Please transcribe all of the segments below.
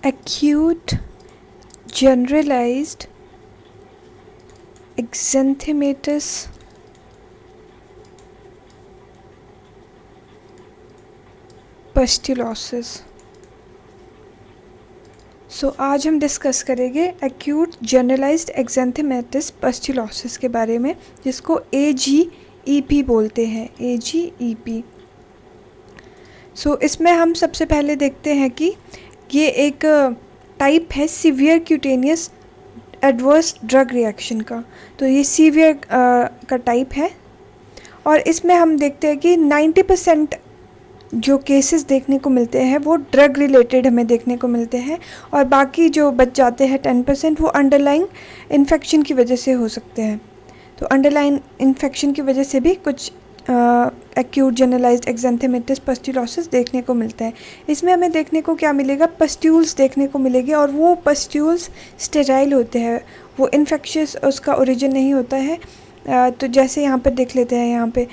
acute generalized exanthematous pustulosis। आज हम discuss करेंगे एक्यूट जनरलाइज्ड एक्जेंथेमेटिस पस्टुलोसिस के बारे में, जिसको AGEP बोलते हैं, AGEP। इसमें हम सबसे पहले देखते हैं कि ये एक टाइप है severe cutaneous adverse drug reaction का। तो ये सीवियर का टाइप है और इसमें हम देखते हैं कि 90% जो केसेस देखने को मिलते हैं वो ड्रग रिलेटेड हमें देखने को मिलते हैं, और बाकी जो बच जाते हैं 10% वो अंडरलाइंग इन्फेक्शन की वजह से हो सकते हैं। तो अंडरलाइंग इन्फेक्शन की वजह से भी कुछ एक्यूट जनरलाइज्ड एक्जेंथेमेटिस पस्टुलोसिस देखने को मिलता है। इसमें हमें देखने को क्या मिलेगा, पस्ट्यूल्स देखने को मिलेंगे, और वो पस्ट्यूल्स स्टेराइल होते हैं, वो इन्फेक्शियस उसका ओरिजिन नहीं होता है। तो जैसे यहाँ पर देख लेते हैं, यहाँ पे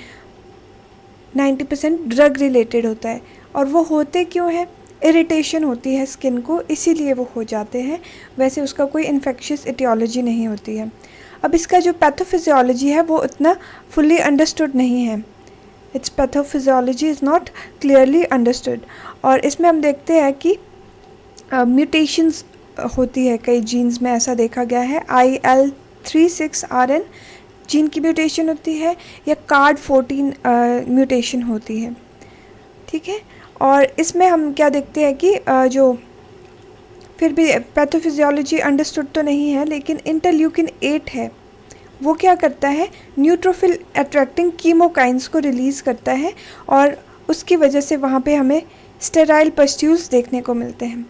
90% ड्रग रिलेटेड होता है, और वो होते क्यों है, इरिटेशन होती है स्किन को, इसीलिए वो हो जाते हैं। वैसे उसका कोई इन्फेक्शियस एटियोलॉजी नहीं होती है। अब इसका जो पैथोफिजियोलॉजी है वो उतना फुल्ली अंडरस्टूड नहीं है, it's pathophysiology is not clearly understood. और इसमें हम देखते हैं कि म्यूटेशंस होती है कई जीन्स में, ऐसा देखा गया है। IL36RN जीन की म्यूटेशन होती है, या CARD14 म्यूटेशन होती है, ठीक है। और इसमें हम क्या देखते हैं कि जो फिर भी पैथोफिजियोलॉजी अंडरस्टूड तो नहीं है, लेकिन इंटरल्यूकिन 8 है, वो क्या करता है, न्यूट्रोफिल अट्रैक्टिंग कीमोकाइंस को रिलीज़ करता है, और उसकी वजह से वहाँ पे हमें स्टेराइल पस्ट्यूल्स देखने को मिलते हैं।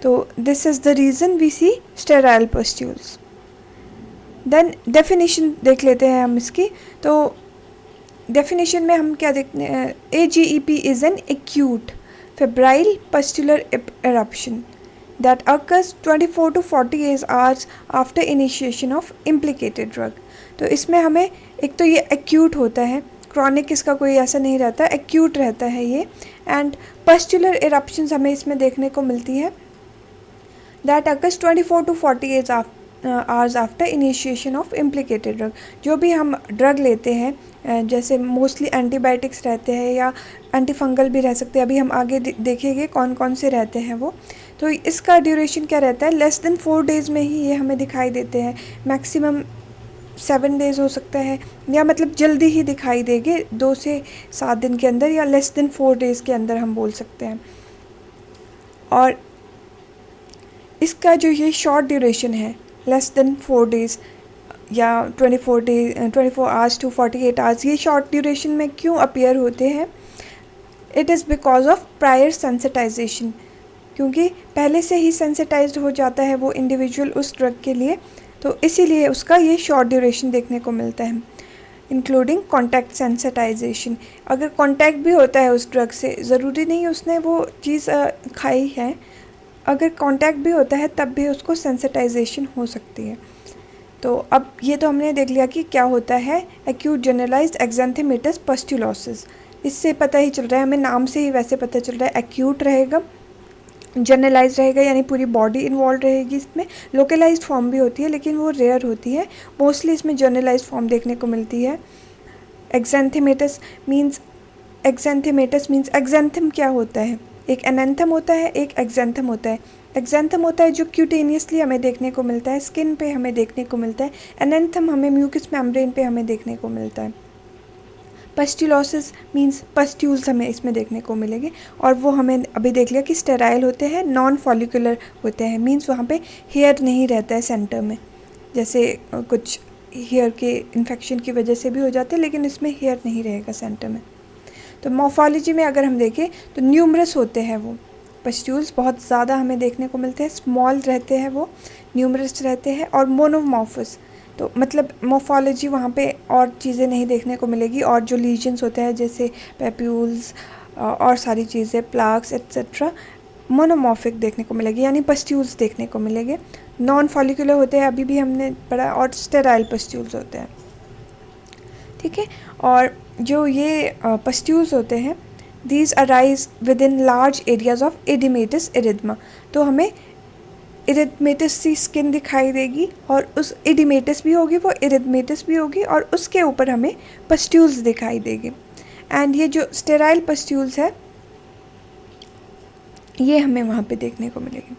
तो this is the reason we see sterile pustules. Then definition देख लेते हैं हम इसकी। तो डेफिनेशन में हम क्या देखते हैं, AGEP is an acute febrile pustular eruption that occurs 24 to 48 hours after initiation of implicated drug। तो इसमें हमें एक तो ये एक्यूट होता है, क्रॉनिक इसका कोई ऐसा नहीं रहता, एक्यूट रहता है ये। एंड पस्टुलर इरप्शंस हमें इसमें देखने को मिलती है, that occurs 24 to 48 hours after initiation of इम्प्लिकेटेड drug. जो भी हम ड्रग लेते हैं, जैसे मोस्टली एंटीबायोटिक्स रहते हैं या एंटीफंगल भी रह सकते हैं, अभी हम आगे देखेंगे कौन कौन से रहते हैं वो। तो इसका ड्यूरेशन क्या रहता है, लेस देन 4 डेज़ में ही ये हमें दिखाई देते हैं, मैक्सिमम 7 डेज़ हो सकता है, या मतलब जल्दी ही दिखाई देंगे 2 से 7 दिन के अंदर, या लेस देन 4 डेज़ के अंदर हम बोल सकते हैं। और इसका जो ये शॉर्ट ड्यूरेशन है, लेस देन 4 डेज़ या 24 आवर्स टू 48 आवर्स, ये शॉर्ट ड्यूरेशन में क्यों अपीयर होते हैं, it is because of prior sensitisation, क्योंकि पहले से ही सेंसिटाइज्ड हो जाता है वो इंडिविजुअल उस ड्रग के लिए, तो इसीलिए उसका ये शॉर्ट ड्यूरेशन देखने को मिलता है। इंक्लूडिंग कॉन्टैक्ट सेंसिटाइजेशन, अगर कॉन्टैक्ट भी होता है उस ड्रग से, ज़रूरी नहीं उसने वो चीज़ खाई है, अगर कॉन्टैक्ट भी होता है तब भी उसको सेंसिटाइजेशन हो सकती है। तो अब ये तो हमने देख लिया कि क्या होता है एक्यूट जनरलाइज्ड एक्जेंथेमेटिस पस्टुलोसिस। इससे पता ही चल रहा है हमें, नाम से ही वैसे पता चल रहा है, एक्यूट रहेगा, जनरलाइज रहेगा, यानी पूरी बॉडी इन्वॉल्व रहेगी। इसमें लोकलाइज्ड फॉर्म भी होती है, लेकिन वो रेयर होती है, मोस्टली इसमें जनरलाइज्ड फॉर्म देखने को मिलती है। एक्जेंथेमेटिस मीन्स एक्जेंथम क्या होता है, एक एनेंथम होता है, एक एक्जेंथम होता है। एक्जेंथम होता है जो क्यूटेनियसली हमें देखने को मिलता है, स्किन पे हमें देखने को मिलता है। एनेंथम हमें म्यूकस मेम्ब्रेन पे हमें देखने को मिलता है। पस्टुलोसिस मींस पस्ट्यूल्स हमें इसमें देखने को मिलेंगे, और वो हमें अभी देख लिया कि स्टेराइल होते हैं, नॉन फॉलिकुलर होते हैं, मींस वहाँ पे हेयर नहीं रहता है सेंटर में, जैसे कुछ हेयर के इन्फेक्शन की वजह से भी हो जाते हैं, लेकिन इसमें हेयर नहीं रहेगा सेंटर में। तो मॉर्फोलॉजी में अगर हम देखें तो न्यूमरस होते हैं वो पस्ट्यूल्स, बहुत ज़्यादा हमें देखने को मिलते हैं, स्मॉल रहते हैं वो, न्यूमरस रहते हैं, और मोनोमॉर्फस, तो मतलब मॉर्फोलॉजी वहाँ पे और चीज़ें नहीं देखने को मिलेगी, और जो लीजन्स होते हैं जैसे पेप्यूल्स और सारी चीज़ें, प्लाक्स एट्सेट्रा, मोनोमॉर्फिक देखने को मिलेगी, यानी पस्ट्यूल्स देखने को मिलेंगे। नॉन फॉलिकुलर होते हैं, अभी भी हमने पढ़ा, और स्टेराइल पस्ट्यूल्स होते हैं, ठीक है। और जो ये पस्ट्यूल्स होते हैं these arise within large areas of oedematous erythema. तो हमें इरिथमेटस सी स्किन दिखाई देगी और उस इडिमेटस भी होगी, वो इरिथमेटस भी होगी और उसके ऊपर हमें पस्ट्यूल्स दिखाई देंगे। एंड ये जो स्टेराइल पस्ट्यूल्स है ये हमें वहाँ पे देखने को मिलेगी।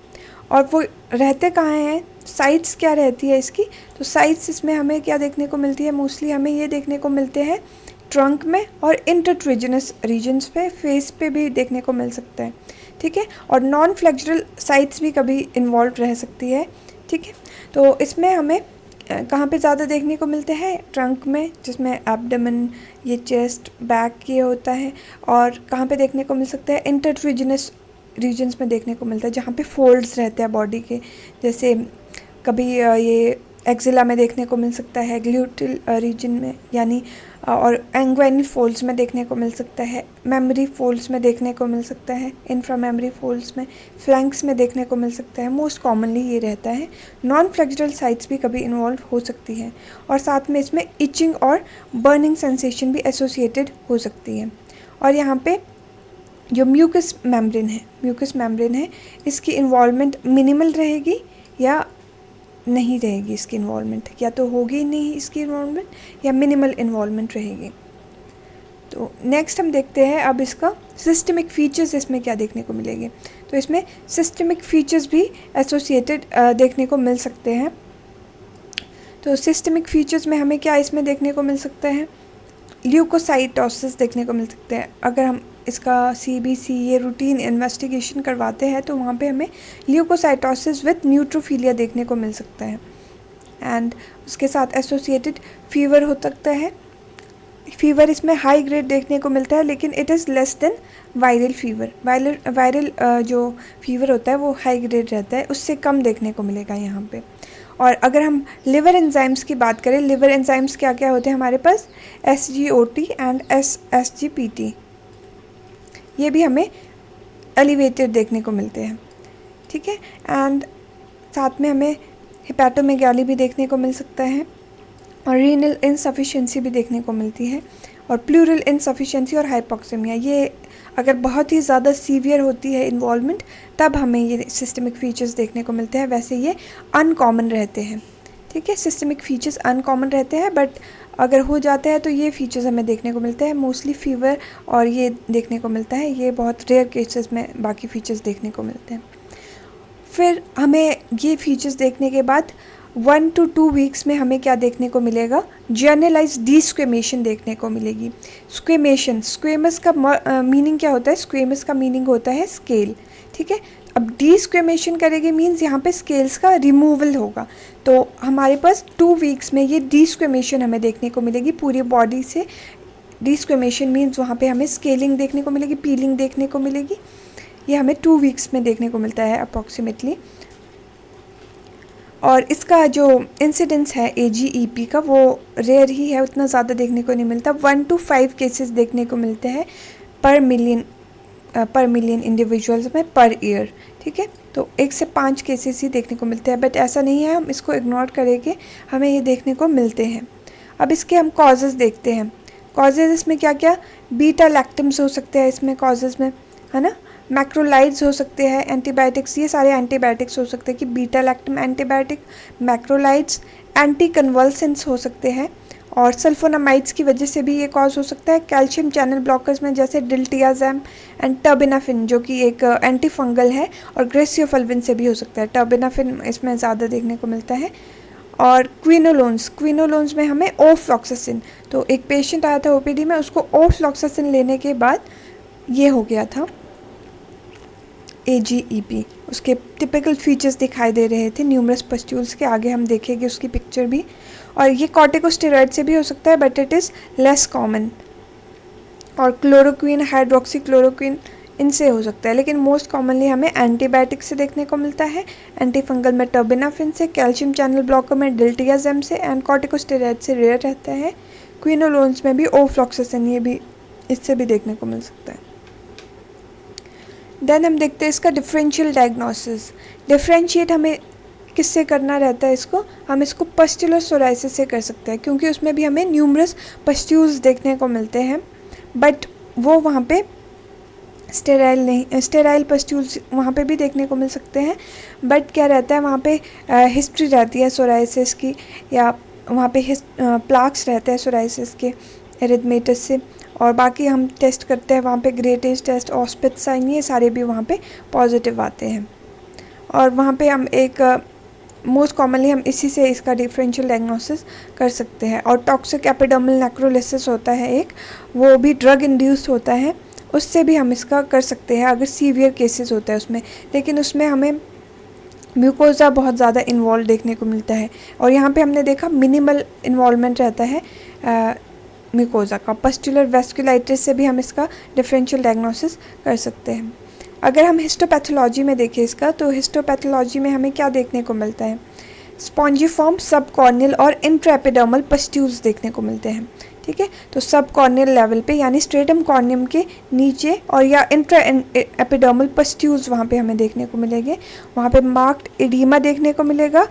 और वो रहते कहाँ हैं, साइट्स क्या रहती है इसकी, तो साइट्स इसमें हमें क्या देखने को मिलती है, मोस्टली हमें ये देखने को मिलते हैं ट्रंक में और इंटरट्रिजिनस रीजन्स पे, फेस पे भी देखने को मिल सकता है, ठीक है। और नॉन फ्लेक्सुरल साइट्स भी कभी इन्वॉल्व रह सकती है, ठीक है। तो इसमें हमें कहाँ पे ज़्यादा देखने को मिलते हैं, ट्रंक में जिसमें एब्डोमेन, ये चेस्ट, बैक ये होता है। और कहाँ पे देखने को मिल सकता है, इंटरट्रिजिनस रीजन्स में देखने को मिलता है जहाँ पे फोल्ड्स रहते हैं बॉडी के, जैसे कभी ये एक्जिला में देखने को मिल सकता है, ग्लूटल रीजन में यानी, और एंग्वेनल फोल्ड्स में देखने को मिल सकता है, मेमोरी फोल्ड्स में देखने को मिल सकता है, इंफ्रा मेमोरी फोल्ड्स में, फ्लैंक्स में देखने को मिल सकता है। मोस्ट कॉमनली ये रहता है। नॉन फ्लेक्सुरल साइट्स भी कभी इन्वॉल्व हो सकती है और साथ में इसमें इचिंग और बर्निंग सेंसेशन भी एसोसिएटेड हो सकती है। और यहाँ पे जो म्यूकस मेम्ब्रेन है इसकी इन्वॉल्वमेंट मिनिमल रहेगी या नहीं रहेगी, इसकी इन्वॉल्वमेंट या तो होगी नहीं इसकी इन्वॉल्वमेंट या मिनिमल इन्वॉल्वमेंट रहेगी। तो नेक्स्ट हम देखते हैं अब इसका सिस्टमिक फीचर्स, इसमें क्या देखने को मिलेंगे। तो इसमें सिस्टमिक फीचर्स भी एसोसिएटेड देखने को मिल सकते हैं। तो सिस्टमिक फीचर्स में हमें क्या इसमें देखने को मिल सकता है, ल्यूकोसाइटोसिस देखने को मिल सकते हैं। अगर हम इसका CBC ये रूटीन इन्वेस्टिगेशन करवाते हैं तो वहाँ पे हमें ल्यूकोसाइटोसिस विद न्यूट्रोफिलिया देखने को मिल सकता है। एंड उसके साथ एसोसिएटेड फीवर हो सकता है। फीवर इसमें हाई ग्रेड देखने को मिलता है लेकिन it is less than viral fever. Viral जो फीवर होता है वो हाई ग्रेड रहता है, उससे कम देखने को मिलेगा यहाँ पे। और अगर हम लिवर एंजाइम्स की बात करें, लिवर एंजाइम्स क्या क्या होते हैं हमारे पास, SGOT एंड SGPT, ये भी हमें एलिवेटेड देखने को मिलते हैं, ठीक है। एंड साथ में हमें हिपैटोमेगाली भी देखने को मिल सकता है और रीनल इनसफिशिएंसी भी देखने को मिलती है और प्लूरल इनसफिशिएंसी और हाइपोक्सेमिया, ये अगर बहुत ही ज़्यादा सीवियर होती है इन्वॉल्वमेंट तब हमें ये सिस्टमिक फीचर्स देखने को मिलते हैं। वैसे ये अनकॉमन रहते हैं, ठीक है। सिस्टमिक फीचर्स अनकॉमन रहते हैं बट अगर हो जाते हैं तो ये फीचर्स हमें देखने को मिलते हैं। मोस्टली फीवर और ये देखने को मिलता है, ये बहुत रेयर केसेस में बाकी फीचर्स देखने को मिलते हैं। फिर हमें ये फीचर्स देखने के बाद 1 to 2 वीक्स में हमें क्या देखने को मिलेगा, जर्नलाइज डीस्क्वेमेशन देखने को मिलेगी। स्क्वेमेशन, स्क्वेमस का मीनिंग क्या होता है, स्क्वेमस का मीनिंग होता है स्केल, ठीक है। अब डीस्क्वेमेशन करेंगे मीन्स यहाँ पे स्केल्स का रिमूवल होगा। तो हमारे पास 2 वीक्स में ये डीस्क्वेमेशन हमें देखने को मिलेगी पूरी बॉडी से। डीस्क्वेमेशन मीन्स वहाँ पे हमें स्केलिंग देखने को मिलेगी, पीलिंग देखने को मिलेगी। ये हमें 2 वीक्स में देखने को मिलता है अप्रॉक्सीमेटली। और इसका जो इंसिडेंस है AGEP का वो रेयर ही है, उतना ज़्यादा देखने को नहीं मिलता। 1 to 5 केसेस देखने को मिलते हैं पर मिलियन इंडिविजुअल्स में पर ईयर, ठीक है। तो 1 से 5 केसेस ही देखने को मिलते हैं बट ऐसा नहीं है हम इसको इग्नोर करेंगे, हमें ये देखने को मिलते हैं। अब इसके हम कॉजेज़ देखते हैं। कॉजेज़ इसमें क्या क्या, बीटा लैक्टम्स हो सकते हैं इसमें कॉजेज़ में, है ना, मैक्रोलाइड्स हो सकते हैं, एंटीबायोटिक्स, ये सारे एंटीबायोटिक्स हो सकते हैं कि beta lactam antibiotic, macrolides, anti convulsants हो सकते हैं और सल्फोनामाइड्स की वजह से भी ये कॉज हो सकता है। कैल्शियम चैनल ब्लॉकर्स में जैसे डिल्टियाज़ैम एंड टर्बिनाफिन जो कि एक एंटी फंगल है, और ग्रेसियोफल्विन से भी हो सकता है। टर्बिनाफिन इसमें ज़्यादा देखने को मिलता है। और क्विनोलोन्स में हमें ओफ्लॉक्सासिन, तो एक पेशेंट आया था OPD में, उसको ओफ्लॉक्सासिन लेने के बाद ये हो गया था AGEP। उसके टिपिकल फीचर्स दिखाई दे रहे थे न्यूमरस पस्ट्यूल्स के, आगे हम देखेंगे उसकी पिक्चर भी। और ये कॉर्टिकोस्टेरॉइड से भी हो सकता है but it is less common. और क्लोरोक्विन, हाइड्रोक्सीक्लोरोक्विन, इनसे हो सकता है, लेकिन मोस्ट कॉमनली हमें एंटीबायोटिक से देखने को मिलता है। एंटी फंगल में टर्बिनाफिन से, कैल्शियम चैनल ब्लॉकर में डिल्टियाज़ैम से, एंड कॉर्टिकोस्टेरॉइड से रेयर रहता है। क्विनोलोन्स में भी ओफ्लॉक्सासिन, ये भी इससे भी देखने को मिल सकता है। देन हम देखते हैं इसका डिफरेंशियल डायग्नोसिस। डिफरेंशिएट हमें किससे करना रहता है इसको, हम इसको पस्ट्यूलर सोराइसिस से कर सकते हैं क्योंकि उसमें भी हमें न्यूमरस पस्ट्यूल्स देखने को मिलते हैं बट वो वहाँ पे स्टेराइल नहीं, स्टेराइल पस्ट्यूल्स वहाँ पे भी देखने को मिल सकते हैं, बट क्या रहता है वहाँ पे हिस्ट्री रहती है सोराइसिस की, या वहाँ पे प्लाक्स रहते हैं सोराइसिस के एरिथमेटस से। और बाकी हम टेस्ट करते हैं वहाँ पे ग्रेटेज टेस्ट, ऑस्पिट साइन, ये सारे भी वहाँ पे पॉजिटिव आते हैं। और वहाँ पे हम एक मोस्ट कॉमनली हम इसी से इसका डिफरेंशियल डायग्नोसिस कर सकते हैं। और टॉक्सिक एपिडर्मल नेक्रोलिसिस होता है एक, वो भी ड्रग इंड्यूस्ड होता है, उससे भी हम इसका कर सकते हैं अगर सीवियर केसेस होता है उसमें, लेकिन उसमें हमें म्यूकोज़ा बहुत ज़्यादा इन्वॉल्व देखने को मिलता है। और यहाँ पे हमने देखा मिनिमल इन्वॉल्वमेंट रहता है म्यूकोज़ा का। पस्टुलर वेस्कुलाइटिस से भी हम इसका डिफरेंशियल डायग्नोसिस कर सकते हैं। अगर हम हिस्टोपैथोलॉजी में देखें इसका, तो हिस्टोपैथोलॉजी में हमें क्या देखने को मिलता है, स्पॉन्जिफॉर्म सब कॉर्नियल और इंट्राएपिडर्मल पस्ट्यूल्स देखने को मिलते हैं। ठीक है, तो सब कॉर्नियल लेवल पे यानी स्ट्रेटम कॉर्नियम के नीचे, और या इंट्रा एपिडर्मल पस्ट्यूल्स वहाँ पे हमें देखने को मिलेंगे। वहाँ पे मार्क्ड एडीमा देखने को मिलेगा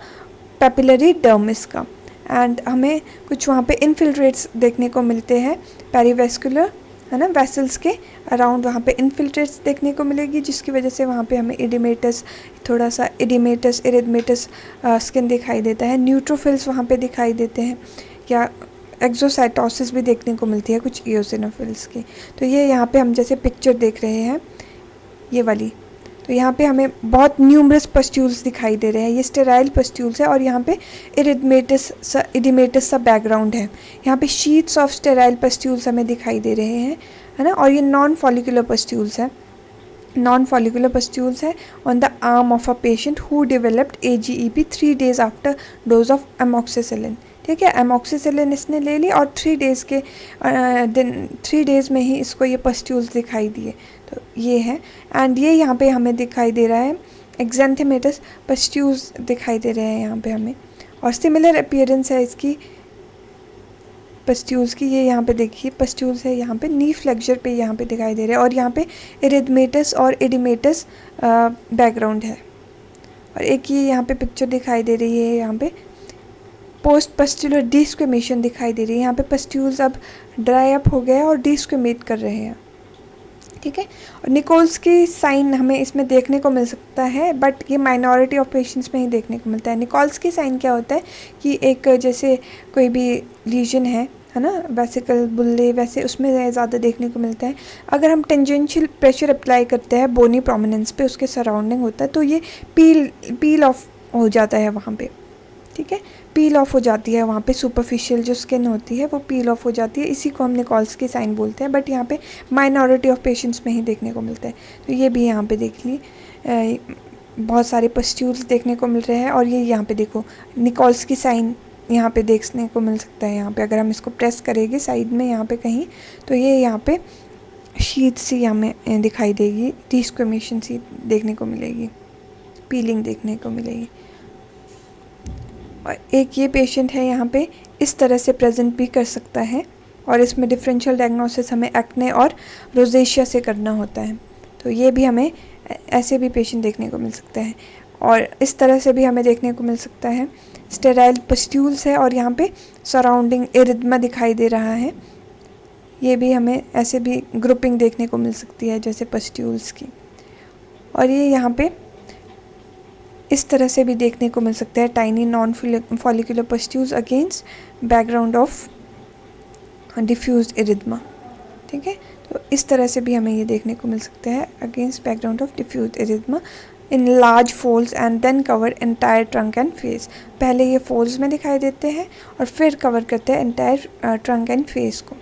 पेपिलरी डर्मिस का, एंड हमें कुछ वहाँ पे इनफिल्ट्रेट्स देखने को मिलते हैं पेरीवेस्कुलर, है ना, वेसल्स के अराउंड वहाँ पे इनफिल्ट्रेट्स देखने को मिलेगी, जिसकी वजह से वहाँ पे हमें इडिमेटस, थोड़ा सा इडिमेटस इरिथमेटस स्किन दिखाई देता है। न्यूट्रोफिल्स वहाँ पे दिखाई देते हैं, या एक्सोसाइटोसिस भी देखने को मिलती है कुछ इओसिनोफिल्स की। तो ये यहाँ पे हम जैसे पिक्चर देख रहे हैं ये वाली, तो यहाँ पे हमें बहुत न्यूमरस पस्ट्यूल्स दिखाई दे रहे हैं, ये स्टेराइल पस्ट्यूल्स है। और यहाँ पे इडिमेटस सा बैकग्राउंड है, यहाँ पे शीट्स ऑफ स्टेराइल पस्ट्यूल्स हमें दिखाई दे रहे हैं, है ना। और ये नॉन फॉलिकुलर पस्ट्यूल्स है, नॉन फॉलिकुलर पस्ट्यूल्स है on the arm of a patient who developed AGEP 3 days after dose of amoxicillin. ठीक है, एमोक्सिसिलिन इसने ले ली और 3 days में ही इसको ये पस्ट्यूल्स दिखाई दिए, तो ये है। एंड ये यहाँ पे हमें दिखाई दे रहा है एक्जेंथेमेटस पस्ट्यूल्स दिखाई दे रहे हैं यहाँ पे हमें, और सिमिलर अपीयरेंस है इसकी पस्ट्यूल्स की। ये यहाँ पे देखिए पस्ट्यूल्स है यहाँ पे नी फ्लेक्चर पे यहाँ पे दिखाई दे रहे हैं, और यहाँ पे इरिथमेटस और इडिमेटस बैकग्राउंड है। और एक ये यहाँ पे पिक्चर दिखाई दे रही है, यहाँ पे पोस्ट पस्ट्यूलर डिस्क्रिमेशन दिखाई दे रही है, यहाँ पे पस्ट्यूल्स अब ड्राई अप हो गए और डिस्क्रिमेट कर रहे हैं। ठीक है, और निकोल्स की साइन हमें इसमें देखने को मिल सकता है, बट ये माइनॉरिटी ऑफ पेशेंट्स में ही देखने को मिलता है। निकोल्स की साइन क्या होता है कि एक जैसे कोई भी लीजन है ना, वेसिकल बुल्ले, वैसे उसमें ज़्यादा देखने को मिलता है। अगर हम टेंजेंशियल प्रेशर अप्लाई करते हैं बोनी प्रोमिनेंस पे, उसके सराउंडिंग होता है, तो ये पील ऑफ हो जाता है वहाँ पे। ठीक है, पील ऑफ हो जाती है वहाँ पे, सुपरफिशियल जो स्किन होती है वो पील ऑफ हो जाती है, इसी को हम निकोल्स की साइन बोलते हैं। बट यहाँ पे माइनॉरिटी ऑफ पेशेंट्स में ही देखने को मिलता है। तो ये भी यहाँ पे देख ली बहुत सारे पस्ट्यूल्स देखने को मिल रहे हैं। और ये यहाँ पे देखो निकोल्स की साइन यहाँ पे देखने को मिल सकता है। यहाँ पे अगर हम इसको प्रेस करेंगे साइड में यहाँ पे कहीं, तो ये यहाँ पे शीट सी हमें दिखाई देगी, डिस्क्रिमेशन सी देखने को मिलेगी, पीलिंग देखने को मिलेगी। और एक ये पेशेंट है यहाँ पे इस तरह से प्रेजेंट भी कर सकता है, और इसमें डिफरेंशियल डायग्नोसिस हमें एक्ने और रोजेशिया से करना होता है। तो ये भी हमें ऐसे भी पेशेंट देखने को मिल सकता है, और इस तरह से भी हमें देखने को मिल सकता है। स्टेराइल पस्ट्यूल्स है और यहाँ पे सराउंडिंग एरिथमा दिखाई दे रहा है, ये भी हमें ऐसे भी ग्रुपिंग देखने को मिल सकती है जैसे पस्ट्यूल्स की। और ये यहाँ पे इस तरह से भी देखने को मिल सकता है, tiny non follicular pustules against background of diffused erythema. ठीक है, तो इस तरह से भी हमें ये देखने को मिल सकता है, against background of diffused erythema in large folds and then cover entire trunk and face. पहले ये फोल्ड्स में दिखाई देते हैं और फिर कवर करते हैं एंटायर ट्रंक एंड फेस को।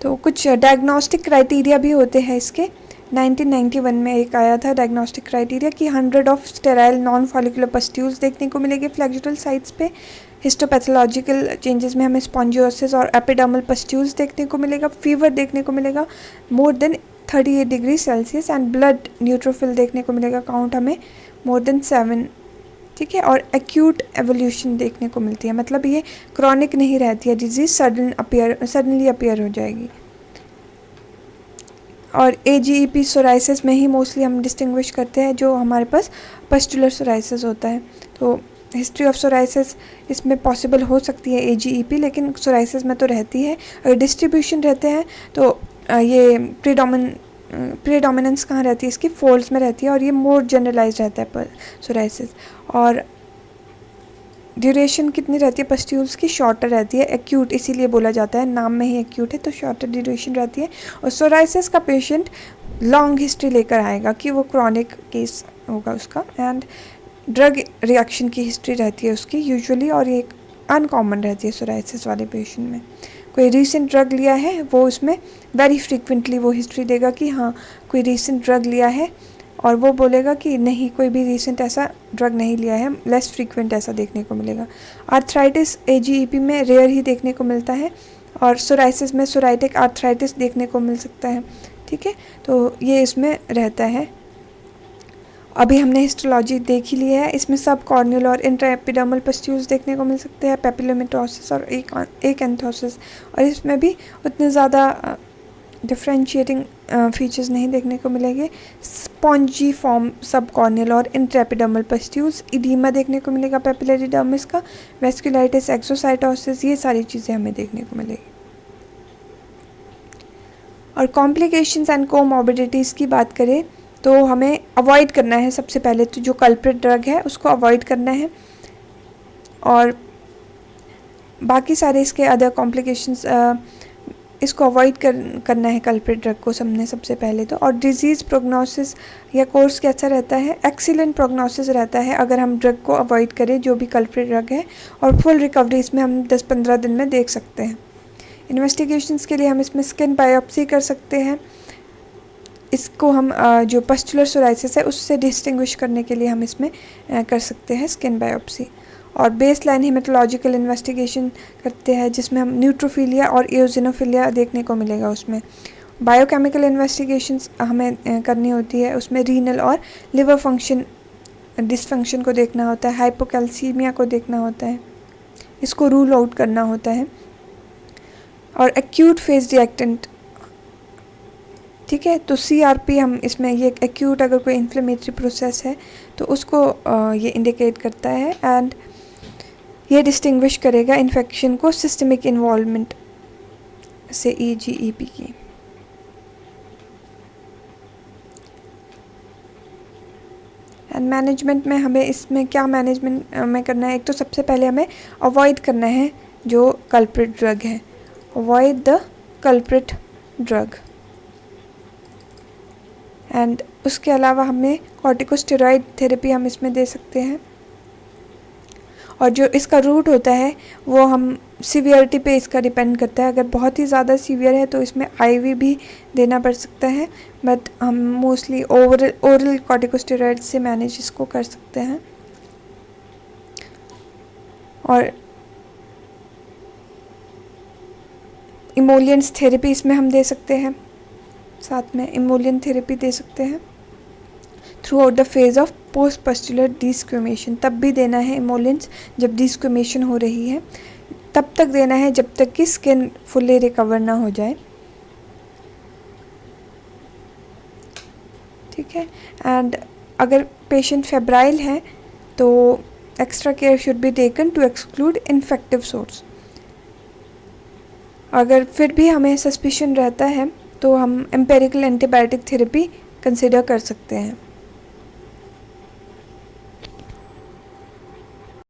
तो कुछ डायग्नोस्टिक क्राइटेरिया भी होते हैं इसके। 1991 में एक आया था डायग्नोस्टिक क्राइटेरिया कि 100 of sterile non follicular pustules देखने को मिलेंगे फ्लैक्चरल साइट्स पे। हिस्टोपैथोलॉजिकल चेंजेस में हमें स्पॉन्जियोसिस और एपिडर्मल पस्ट्यूल्स देखने को मिलेगा, फीवर देखने को मिलेगा more than 38 degree Celsius, and blood neutrophil देखने को मिलेगा, काउंट हमें मोर देन 7। ठीक है, और एक्यूट एवोल्यूशन देखने को मिलती है, मतलब ये क्रॉनिक नहीं रहती है डिजीज़, सडनली अपीयर हो जाएगी। और AGEP सोराइसिस में ही मोस्टली हम डिस्टिंग्विश करते हैं, जो हमारे पास पस्टुलर सोराइसिस होता है। तो हिस्ट्री ऑफ सोराइसिस इसमें पॉसिबल हो सकती है AGEP, लेकिन सोराइसिस में तो रहती है। अगर डिस्ट्रीब्यूशन रहते हैं तो ये प्रीडोमिनेंस कहाँ रहती है इसकी, फोल्ड्स में रहती है, और ये मोर जनरलाइज रहता है सोराइसिस। और ड्यूरेशन कितनी रहती है पस्ट्यूल्स की, शॉर्टर रहती है, एक्यूट इसीलिए बोला जाता है, नाम में ही एक्यूट है तो शॉर्टर ड्यूरेशन रहती है। और सोराइसिस का पेशेंट लॉन्ग हिस्ट्री लेकर आएगा कि वो क्रॉनिक केस होगा उसका, एंड ड्रग रिएक्शन की हिस्ट्री रहती है उसकी यूजुअली, और ये अनकॉमन रहती है सोराइसिस वाले पेशेंट में। कोई रीसेंट ड्रग लिया है वो उसमें वेरी फ्रीक्वेंटली वो हिस्ट्री देगा कि हाँ कोई रीसेंट ड्रग लिया है, और वो बोलेगा कि नहीं कोई भी रीसेंट ऐसा ड्रग नहीं लिया है, लेस फ्रीक्वेंट ऐसा देखने को मिलेगा। आर्थराइटिस AGEP में रेयर ही देखने को मिलता है, और सोराइसिस में सोराइटिक आर्थराइटिस देखने को मिल सकता है। ठीक है, तो ये इसमें रहता है। अभी हमने हिस्टोलॉजी देख ही ली है, इसमें सब कॉर्नियल और इंट्राएपिडर्मल पस्ट्यूल्स देखने को मिल सकते हैं, पेपिलोमेटोसिस और एक एंथोसिस, और इसमें भी उतने ज़्यादा डिफ्रेंशिएटिंग फीचर्स नहीं देखने को मिलेंगे। स्पॉन्जी फॉर्म सब कॉर्नियल और इंट्राएपिडर्मल पस्ट्यूल्स, इडीमा देखने को मिलेगा पेपिलरी डर्मिस का, वेस्कुलाइटिस, एक्सोसाइटोसिस, ये सारी चीज़ें हमें देखने को मिलेगी। और कॉम्प्लिकेशंस एंड कोमॉर्बिडिटीज़ की बात करें तो हमें अवॉइड करना है सबसे पहले तो जो कल्प्रिट ड्रग है उसको अवॉइड करना है, और बाकी सारे इसके अदर कॉम्प्लिकेशंस इसको अवॉइड करना है कल्प्रिट ड्रग को हमने सबसे पहले तो। और डिजीज़ प्रोग्नोसिस या कोर्स कैसा रहता है, एक्सीलेंट प्रोग्नोसिस रहता है अगर हम ड्रग को अवॉइड करें जो भी कल्प्रिट ड्रग है, और फुल रिकवरी इसमें हम 10-15 दिन में देख सकते हैं। इन्वेस्टिगेशंस के लिए हम इसमें स्किन बायोप्सी कर सकते हैं, इसको हम जो पस्टुलर सोराइसिस है उससे डिस्टिंग्विश करने के लिए हम इसमें कर सकते हैं स्किन बायोप्सी। और बेस लाइन हेमेटोलॉजिकल इन्वेस्टिगेशन करते हैं जिसमें हम न्यूट्रोफिलिया और एओसिनोफिलिया देखने को मिलेगा उसमें। बायोकेमिकल इन्वेस्टिगेशंस हमें करनी होती है, उसमें रीनल और लिवर फंक्शन डिसफंक्शन को देखना होता है, हाइपोकैल्सीमिया को देखना होता है, इसको रूल आउट करना होता है। और एक्यूट फेज रिएक्टेंट, ठीक है, तो CRP हम इसमें ये एक्यूट अगर कोई इन्फ्लेमेटरी प्रोसेस है तो उसको ये इंडिकेट करता है, एंड ये डिस्टिंग्विश करेगा इन्फेक्शन को सिस्टमिक इन्वॉल्वमेंट से AGEP की। एंड मैनेजमेंट में हमें इसमें क्या मैनेजमेंट में करना है, एक तो सबसे पहले हमें अवॉइड करना है जो कल्प्रिट ड्रग है, avoid the culprit drug. And उसके अलावा हमें कॉर्टिकोस्टेरॉइड थेरेपी हम इसमें दे सकते हैं, और जो इसका रूट होता है वो हम सीवियरिटी पे इसका डिपेंड करता है। अगर बहुत ही ज़्यादा सीवियर है तो इसमें IV भी देना पड़ सकता है, बट हम मोस्टली ओरल कॉर्टिकोस्टेरॉइड से मैनेज इसको कर सकते हैं। और इमोलियंस थेरेपी इसमें हम दे सकते हैं, साथ में इमोलियन थेरेपी दे सकते हैं through out the phase of post pustular discrimination. तब भी देना है इमोलियंस जब डिस्क्रिमिनेशन हो रही है, तब तक देना है जब तक कि स्किन फुल्ली रिकवर ना हो जाए। ठीक है, एंड अगर पेशेंट फेब्राइल है तो extra care should be taken to exclude infective source. अगर फिर भी हमें सस्पिशन रहता है तो हम एम्पेरिकल एंटीबायोटिक थेरेपी कंसिडर कर सकते हैं।